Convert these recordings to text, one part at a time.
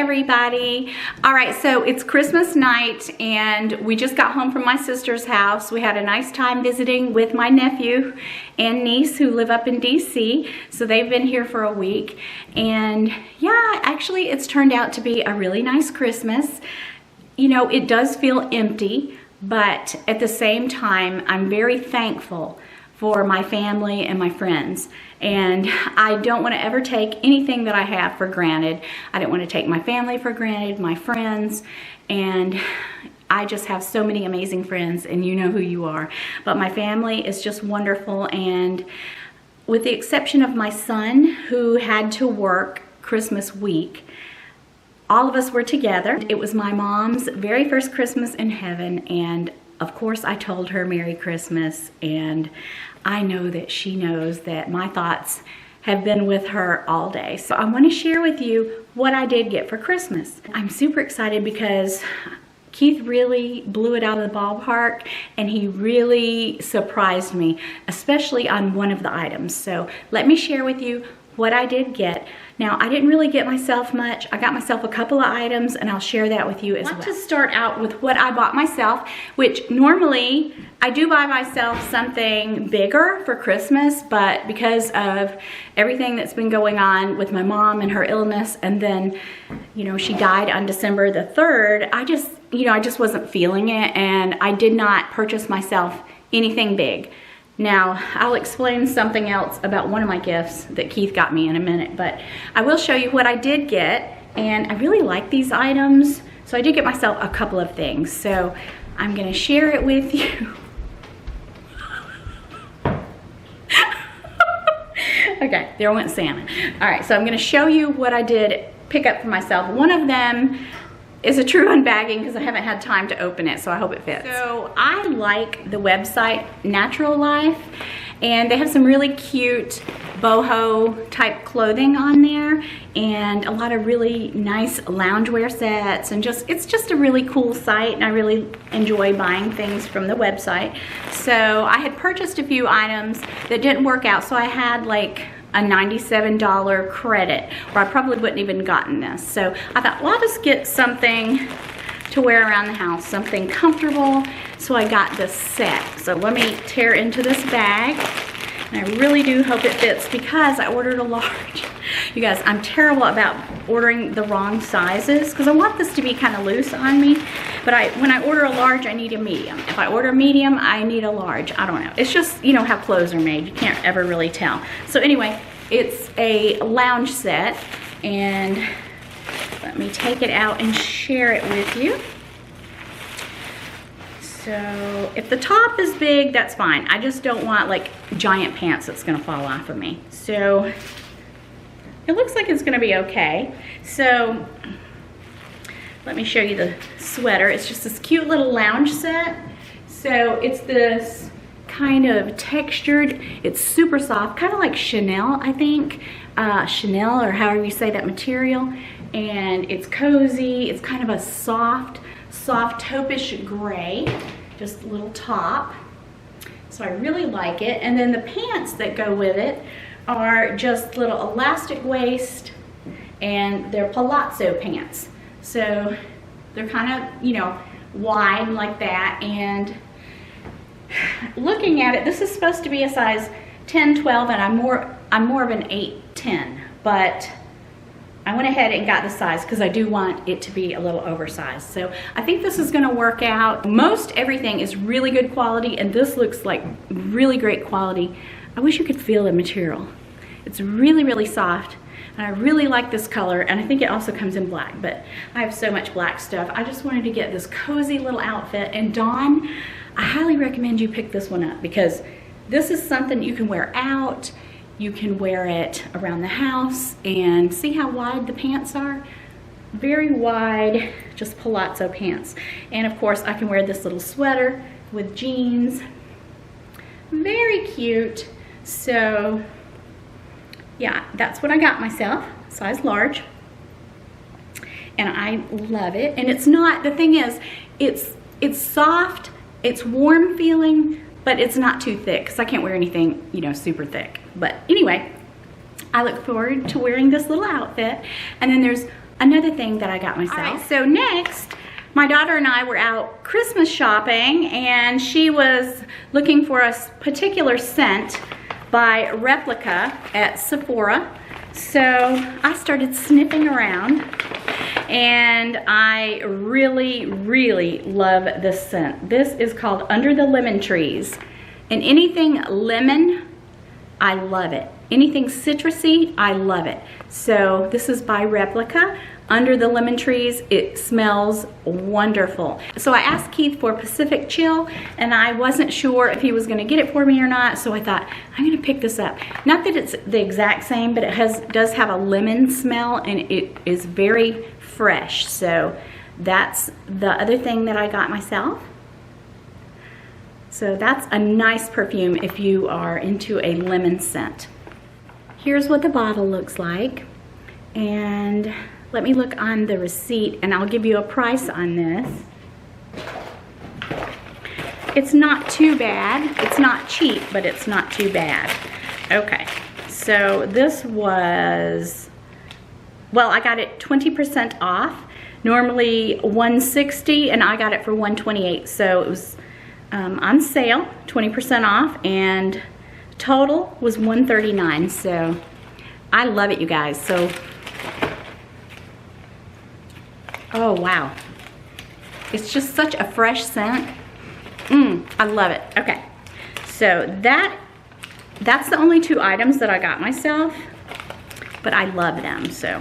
everybody. All right, so it's Christmas night and we just got home from my sister's house. We had a nice time visiting with my nephew and niece who live up in DC. So they've been here for a week. And yeah, actually it's turned out to be a really nice Christmas. You know, it does feel empty, but at the same time, I'm very thankful for my family and my friends. And I don't want to ever take anything that I have for granted. I don't want to take my family for granted, my friends, and I just have so many amazing friends, and you know who you are. But my family is just wonderful, and with the exception of my son, who had to work Christmas week, all of us were together. It was my mom's very first Christmas in heaven, and of course I told her Merry Christmas, and I know that she knows that my thoughts have been with her all day. So I want to share with you what I did get for Christmas. I'm super excited because Keith really blew it out of the ballpark, and he really surprised me, especially on one of the items. So let me share with you what I did get. Now, I didn't really get myself much. I got myself a couple of items, and I'll share that with you as well. I want to start out with what I bought myself, which normally I do buy myself something bigger for Christmas, but because of everything that's been going on with my mom and her illness, and then, you know, she died on December the 3rd, I just wasn't feeling it, and I did not purchase myself anything big. Now, I'll explain something else about one of my gifts that Keith got me in a minute, but I will show you what I did get, and I really like these items, so I did get myself a couple of things, so I'm gonna share it with you. Okay, there went Santa. All right, so I'm gonna show you what I did pick up for myself. One of them is a true unbagging because I haven't had time to open it, so I hope it fits. So I like the website Natural Life, and they have some really cute boho type clothing on there, and a lot of really nice loungewear sets, and it's just a really cool site, and I really enjoy buying things from the website. So I had purchased a few items that didn't work out, so I had like a $97 credit, or I probably wouldn't even gotten this. So I thought, well, I'll just get something to wear around the house, something comfortable. So I got this set. So let me tear into this bag. And I really do hope it fits because I ordered a large. You guys, I'm terrible about ordering the wrong sizes because I want this to be kind of loose on me. But when I order a large, I need a medium. If I order a medium, I need a large. I don't know. It's just, you know, how clothes are made. You can't ever really tell. So anyway, it's a lounge set. And let me take it out and share it with you. So if the top is big, that's fine. I just don't want like giant pants that's gonna fall off of me. So it looks like it's gonna be okay. So let me show you the sweater. It's just this cute little lounge set. So it's this kind of textured, it's super soft, kind of like Chanel, I think. Chanel, or however you say that material. And it's cozy, it's kind of a soft taupish gray, just a little top. So I really like it. And then the pants that go with it are just little elastic waist, and they're palazzo pants. So they're kind of, you know, wide like that. And looking at it, this is supposed to be a size 10, 12, and I'm more of an 8, 10, but I went ahead and got the size because I do want it to be a little oversized. So I think this is gonna work out. Most everything is really good quality, and this looks like really great quality. I wish you could feel the material. It's really, really soft, and I really like this color, and I think it also comes in black, but I have so much black stuff. I just wanted to get this cozy little outfit, and Dawn, I highly recommend you pick this one up because this is something you can wear out. You can wear it around the house, and see how wide the pants are? Very wide, just palazzo pants. And of course, I can wear this little sweater with jeans. Very cute. So yeah, that's what I got myself, size large. And I love it. And it's not, the thing is, it's soft, it's warm feeling, but it's not too thick because I can't wear anything, you know, super thick. But anyway, I look forward to wearing this little outfit. And then there's another thing that I got myself. All right, so next, my daughter and I were out Christmas shopping, and she was looking for a particular scent by Replica at Sephora. So I started sniffing around, and I really, really love this scent. This is called Under the Lemon Trees. And anything lemon, I love it. Anything citrusy, I love it. So this is by Replica, Under the Lemon Trees. It smells wonderful. So I asked Keith for Pacific Chill, and I wasn't sure if he was gonna get it for me or not, so I thought, I'm gonna pick this up. Not that it's the exact same, but it does have a lemon smell, and it is very fresh. So that's the other thing that I got myself. So that's a nice perfume if you are into a lemon scent. Here's what the bottle looks like. And let me look on the receipt, and I'll give you a price on this. It's not too bad. It's not cheap, but it's not too bad. Okay, so this was, well, I got it 20% off. Normally $160, and I got it for $128. So it was on sale, 20% off, and total was $139. So I love it, you guys. So, oh wow, it's just such a fresh scent. I love it. Okay, so that's the only two items that I got myself, but I love them. So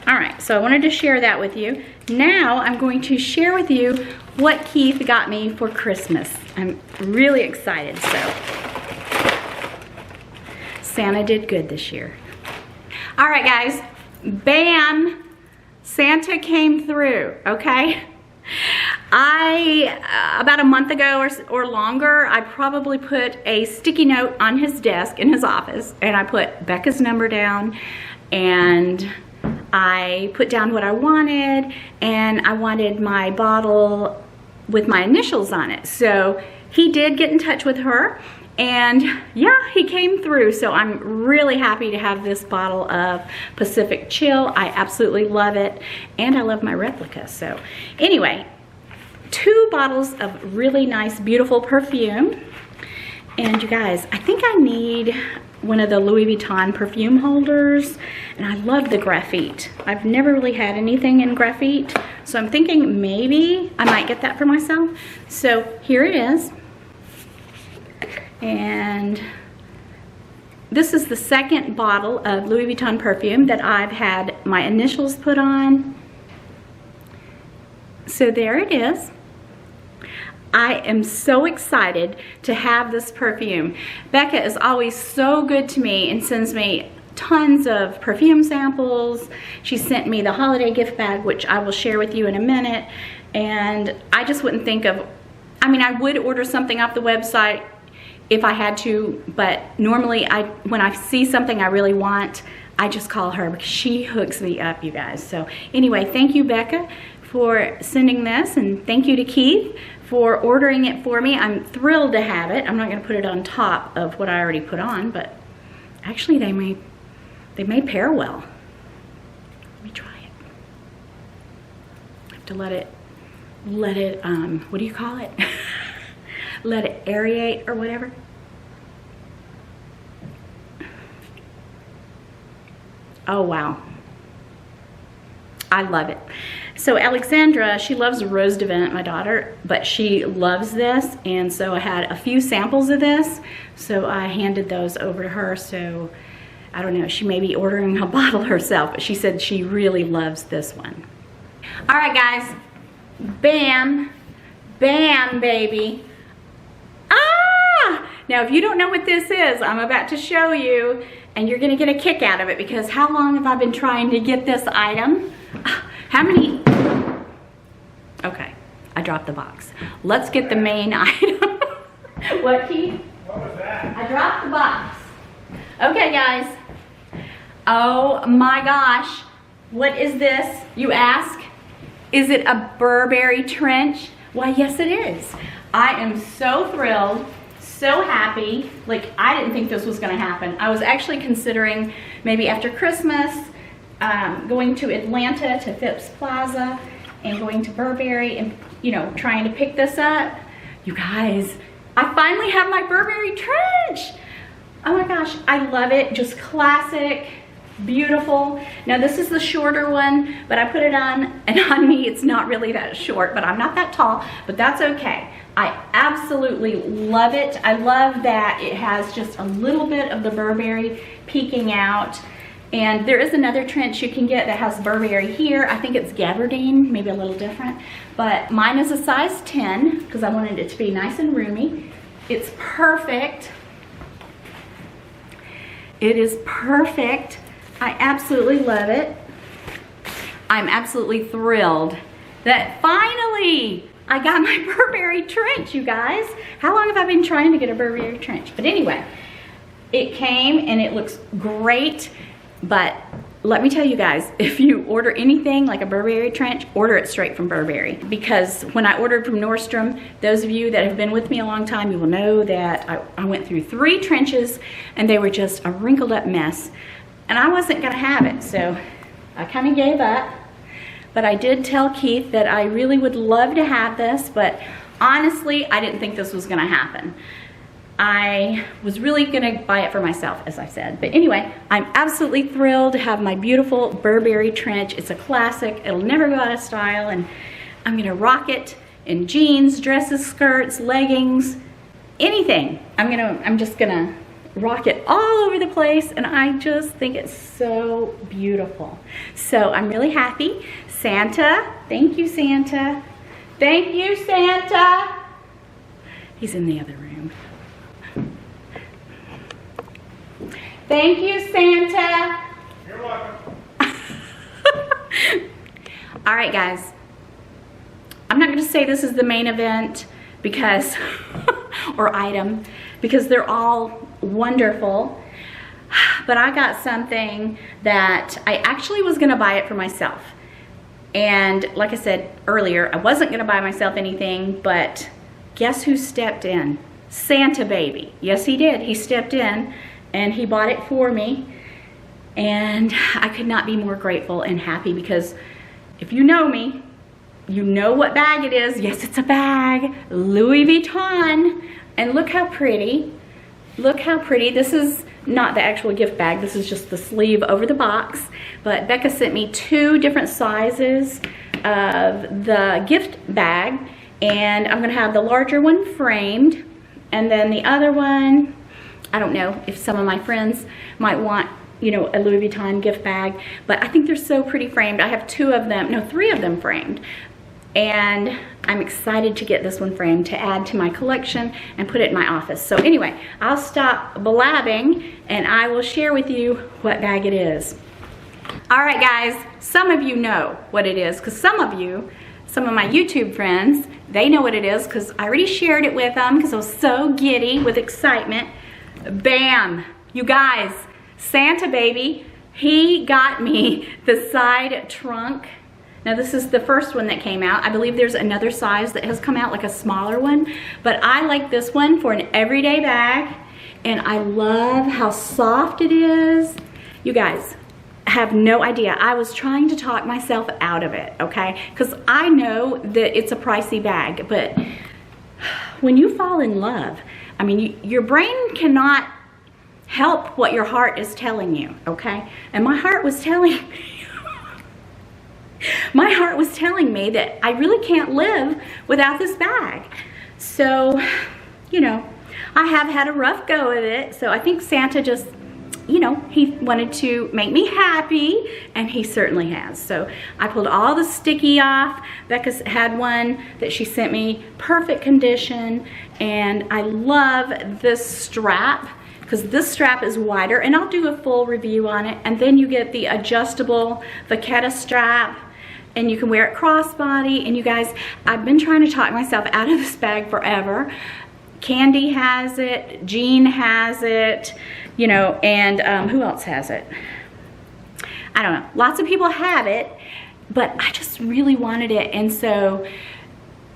all right, so I wanted to share that with you. Now I'm going to share with you what Keith got me for Christmas. I'm really excited. So Santa did good this year. All right, guys, bam, Santa came through, okay? About a month ago or longer, I probably put a sticky note on his desk in his office, and I put Becca's number down, and I put down what I wanted, and I wanted my bottle with my initials on it. So he did get in touch with her, and yeah, he came through. So I'm really happy to have this bottle of Pacific Chill. I absolutely love it, and I love my Replica. So anyway, 2 bottles of really nice, beautiful perfume. And you guys, I think I need one of the Louis Vuitton perfume holders, and I love the graphite. I've never really had anything in graphite, so I'm thinking maybe I might get that for myself. So here it is, and this is the second bottle of Louis Vuitton perfume that I've had my initials put on. So there it is. I am so excited to have this perfume. Becca is always so good to me and sends me tons of perfume samples. She sent me the holiday gift bag, which I will share with you in a minute. And I just wouldn't think of, I mean, I would order something off the website if I had to, but normally when I see something I really want, I just call her because she hooks me up, you guys. So anyway, thank you, Becca, for sending this, and thank you to Keith for ordering it for me. I'm thrilled to have it. I'm not gonna put it on top of what I already put on, but actually they may pair well. Let me try it. I have to let it, what do you call it? Let it aerate or whatever. Oh wow, I love it. So Alexandra, she loves Rose de Vent, my daughter, but she loves this, and so I had a few samples of this, so I handed those over to her. So I don't know, she may be ordering a bottle herself, but she said she really loves this one. All right, guys, bam, bam, baby. Ah! Now, if you don't know what this is, I'm about to show you, and you're gonna get a kick out of it, because how long have I been trying to get this item? How many? Okay, I dropped the box. Let's get the main item. What, Keith? What was that? I dropped the box. Okay, guys. Oh my gosh. What is this, you ask? Is it a Burberry Trench? Why, yes it is. I am so thrilled, so happy. Like, I didn't think this was gonna happen. I was actually considering maybe after Christmas going to Atlanta to Phipps Plaza and going to Burberry and, you know, trying to pick this up. You guys, I finally have my Burberry Trench. Oh my gosh, I love it. Just classic, beautiful. Now this is the shorter one, but I put it on, and on me it's not really that short, but I'm not that tall, but that's okay. I absolutely love it. I love that it has just a little bit of the Burberry peeking out. And there is another trench you can get that has Burberry here. I think it's gabardine, maybe a little different. But mine is a size 10 because I wanted it to be nice and roomy. It's perfect. It is perfect. I absolutely love it. I'm absolutely thrilled that finally I got my Burberry Trench, you guys. How long have I been trying to get a Burberry Trench? But anyway, it came and it looks great. But let me tell you guys, if you order anything like a Burberry Trench, order it straight from Burberry. Because when I ordered from Nordstrom, those of you that have been with me a long time, you will know that I went through 3 trenches and they were just a wrinkled up mess. And I wasn't gonna have it, so I kind of gave up. But I did tell Keith that I really would love to have this, but honestly, I didn't think this was gonna happen. I was really gonna buy it for myself, as I said. But anyway, I'm absolutely thrilled to have my beautiful Burberry Trench. It's a classic, it'll never go out of style, and I'm gonna rock it in jeans, dresses, skirts, leggings, anything. I'm just gonna rock it all over the place, and I just think it's so beautiful. So I'm really happy. Santa, thank you, Santa. Thank you, Santa. He's in the other room. Thank you, Santa. You're welcome. All right, guys. I'm not going to say this is the main event because, or item, because they're all wonderful. But I got something that I actually was going to buy it for myself. And like I said earlier, I wasn't going to buy myself anything, but guess who stepped in? Santa baby. Yes, he did. He stepped in and he bought it for me. And I could not be more grateful and happy because if you know me, you know what bag it is. Yes, it's a bag. Louis Vuitton. And look how pretty. Look how pretty. This is not the actual gift bag. This is just the sleeve over the box. But Becca sent me 2 different sizes of the gift bag. And I'm going to have the larger one framed. And then the other one, I don't know if some of my friends might want, you know, a Louis Vuitton gift bag, but I think they're so pretty framed. I have 3 of them framed. And I'm excited to get this one framed to add to my collection and put it in my office. So anyway, I'll stop blabbing and I will share with you what bag it is. All right, guys, some of you know what it is because some of my YouTube friends, they know what it is because I already shared it with them because I was so giddy with excitement. Bam! You guys, Santa baby, he got me the side trunk. Now this is the first one that came out. I believe there's another size that has come out, like a smaller one, but I like this one for an everyday bag, and I love how soft it is. You guys have no idea. I was trying to talk myself out of it, okay? Because I know that it's a pricey bag, but when you fall in love, I mean, your brain cannot help what your heart is telling you, okay? And my heart was telling me, my heart was telling me that I really can't live without this bag. So, you know, I have had a rough go of it. So I think Santa just, you know, he wanted to make me happy, and he certainly has. So I pulled all the sticky off. Becca had one that she sent me, perfect condition, and I love this strap because this strap is wider, and I'll do a full review on it. And then you get the adjustable Vachetta strap, and you can wear it crossbody. And you guys, I've been trying to talk myself out of this bag forever. Candy has it, Jean has it, you know, and who else has it? I don't know. Lots of people have it, but I just really wanted it. And so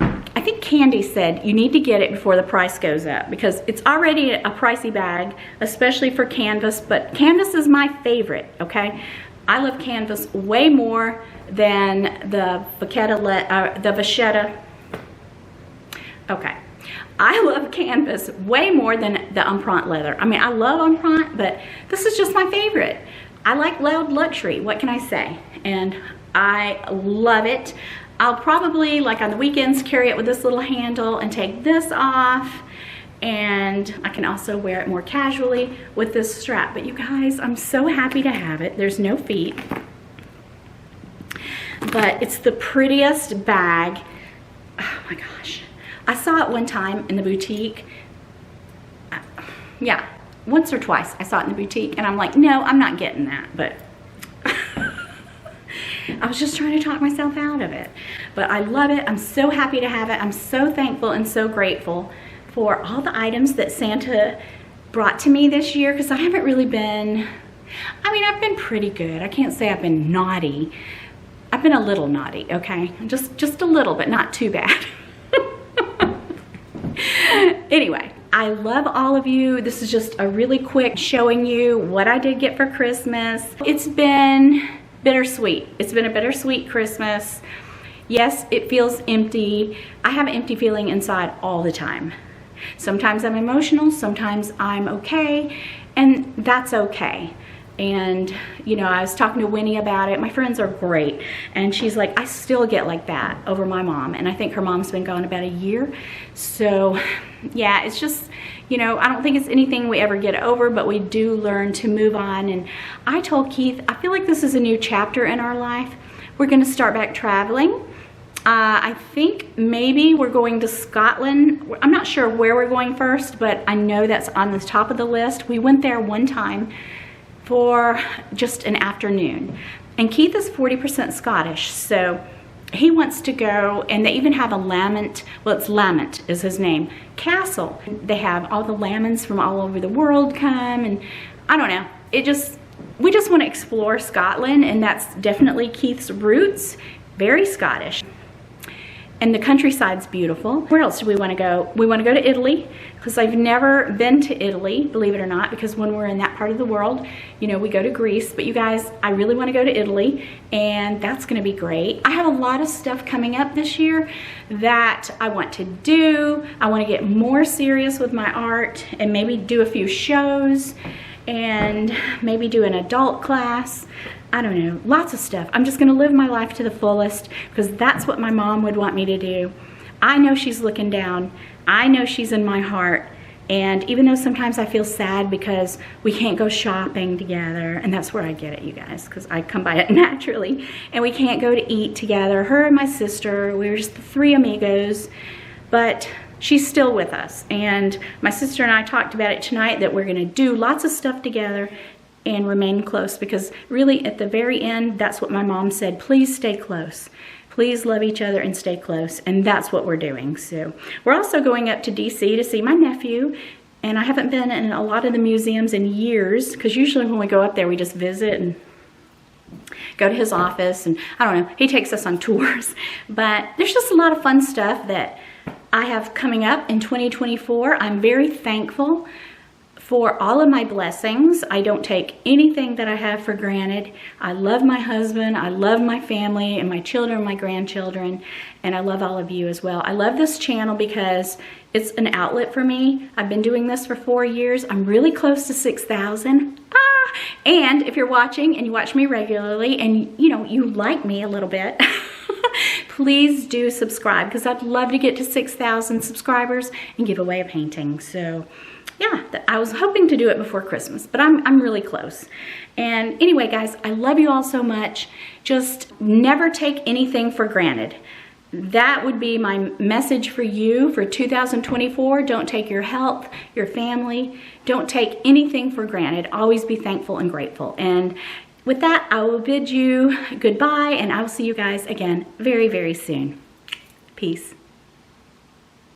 I think Candy said you need to get it before the price goes up because it's already a pricey bag, especially for canvas, but canvas is my favorite, okay? I love canvas way more than the Vachetta. Okay. I love canvas way more than the Empreinte leather. I mean, I love Empreinte, but this is just my favorite. I like loud luxury, what can I say? And I love it. I'll probably, like on the weekends, carry it with this little handle and take this off. And I can also wear it more casually with this strap. But you guys, I'm so happy to have it. There's no feet. But it's the prettiest bag. Oh my gosh. I saw it one time in the boutique. Yeah, once or twice I saw it in the boutique. And I'm like, no, I'm not getting that. But I was just trying to talk myself out of it. But I love it. I'm so happy to have it. I'm so thankful and so grateful for all the items that Santa brought to me this year, because I haven't really been, I mean, I've been pretty good. I can't say I've been naughty. I've been a little naughty, okay? Just a little, but not too bad. Anyway, I love all of you. This is just a really quick showing you what I did get for Christmas. It's been bittersweet. It's been a bittersweet Christmas. Yes, it feels empty. I have an empty feeling inside all the time. Sometimes I'm emotional, sometimes I'm okay, and that's okay. And, you know, I was talking to Winnie about it. My friends are great. And she's like, I still get like that over my mom. And I think her mom's been gone about a year. So, yeah, it's just, you know, I don't think it's anything we ever get over, but we do learn to move on. And I told Keith, I feel like this is a new chapter in our life. We're going to start back traveling. I think maybe we're going to Scotland. I'm not sure where we're going first, but I know that's on the top of the list. We went there one time for just an afternoon. And Keith is 40% Scottish, so he wants to go, and they even have a Lamont, well, it's Lamont is his name, castle. They have all the Lamons from all over the world come, and I don't know, we just want to explore Scotland, and that's definitely Keith's roots, very Scottish. And the countryside's beautiful. Where else do we want to go? We want to go to Italy, because I've never been to Italy, believe it or not, because when we're in that part of the world, you know, we go to Greece. But you guys, I really want to go to Italy, and that's going to be great. I have a lot of stuff coming up this year that I want to do. I want to get more serious with my art and maybe do a few shows and maybe do an adult class. I don't know, lots of stuff. I'm just gonna live my life to the fullest, because that's what my mom would want me to do. I know she's looking down. I know she's in my heart. And even though sometimes I feel sad because we can't go shopping together, and that's where I get it, you guys, because I come by it naturally, and we can't go to eat together, her and my sister, we were just the three amigos, but she's still with us. And my sister and I talked about it tonight, that we're gonna do lots of stuff together and remain close, because really at the very end, that's what my mom said, please stay close. Please love each other and stay close, and that's what we're doing. So we're also going up to DC to see my nephew, and I haven't been in a lot of the museums in years, because usually when we go up there, we just visit and go to his office, and I don't know, he takes us on tours. But there's just a lot of fun stuff that I have coming up in 2024. I'm very thankful for all of my blessings. I don't take anything that I have for granted. I love my husband, I love my family and my children, my grandchildren, and I love all of you as well. I love this channel because it's an outlet for me. I've been doing this for 4 years. I'm really close to 6,000. And if you're watching and you watch me regularly and you know, you like me a little bit, please do subscribe, because I'd love to get to 6,000 subscribers and give away a painting. So yeah, I was hoping to do it before Christmas, but I'm really close. And anyway, guys, I love you all so much. Just never take anything for granted. That would be my message for you for 2024. Don't take your health, your family. Don't take anything for granted. Always be thankful and grateful. And with that, I will bid you goodbye, and I will see you guys again very, very soon. Peace.